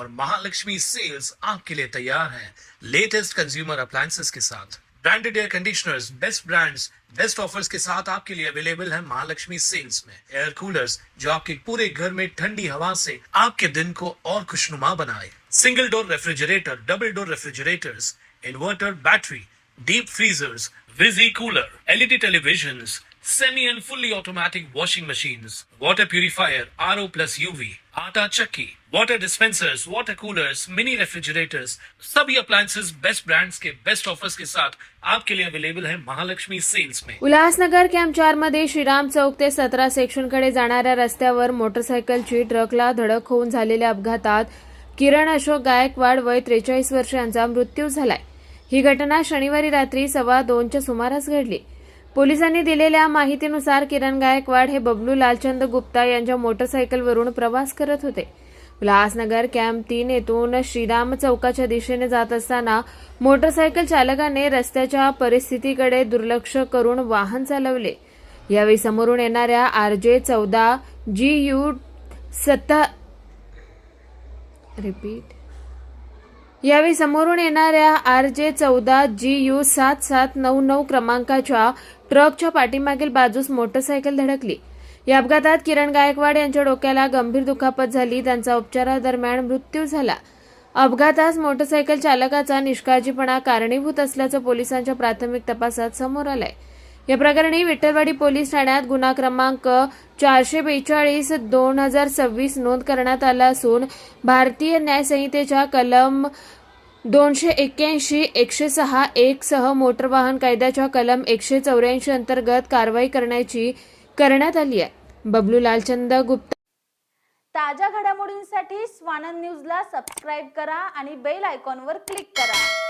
और महालक्ष्मी सेल्स आपके लिए तैयार है लेटेस्ट कंज्यूमर अप्लायंसेस के साथ। Branded air conditioners, best brands, best offers के साथ आपके लिए अवेलेबल है महालक्ष्मी सेल्स में। एयर कूलर्स जो आपके पूरे घर में ठंडी हवा से आपके दिन को और खुशनुमा बनाए। Single door refrigerator, double door refrigerators, inverter battery, deep freezers, visi cooler, LED televisions, semi and fully automatic washing machines, water purifier, RO plus UV, आटा चक्की, water dispensers, water coolers, mini refrigerators, सभी appliances best brands के best offers के साथ आपके लिए available है Mahalakshmi sales में। Ulhasnagar camp 4 मध्ये श्रीराम चौक ते 17 सेक्शन कडे जाणाऱ्या रस्त्यावर मोटरसायकलची ट्रकला धडक होऊन झालेल्या अपघातात किरण अशोक गायकवाड वय 43 वर्षांचा मृत्यू झालाय। ही घटना शनिवारी रात्री 2:15च्या सुमारास घडली। पोलिसांनी दिलेल्या माहितीनुसार किरण गायकवाड हे बबलू लालचंद गुप्ता यांच्या मोटरसायकलवरून प्रवास करत होते। उल्हासनगर कॅम्प 3 येथून श्रीराम चौकाच्या दिशेने जात असताना मोटरसायकल चालकाने रस्त्याच्या परिस्थितीकडे दुर्लक्ष करून वाहन चालवले। यावेळी समोरून येणाऱ्या RJ 14 GU 7799 क्रमांकाच्या ट्रकच्या पाठीमागील बाजूस मोटरसायकल धडकली। या अपघातात किरण गायकवाड यांच्या डोक्याला गंभीर दुखापत झाली, त्यांचा उपचारादरम्यान मृत्यू झाला। अपघातास मोटरसायकल चालकाचा निष्काळजीपणा कारणीभूत असल्याचं पोलिसांच्या प्राथमिक तपासात समोर आलंय। या प्रकरणी विठ्ठलवाडी पोलीस ठाण्यात गुन्हा क्रमांक 442/2026 नोंद करण्यात आला असून भारतीय न्याय संहितेच्या कलम 281, 106, 1 सह मोटर वाहन कायद्याच्या कलम 184 अंतर्गत कारवाई करण्यात आली आहे। बबलू लालचंद गुप्ता। ताज्या घडामोडींसाठी स्वानंद न्यूजला सबस्क्राइब करा आणि बेल आयकॉनवर क्लिक करा।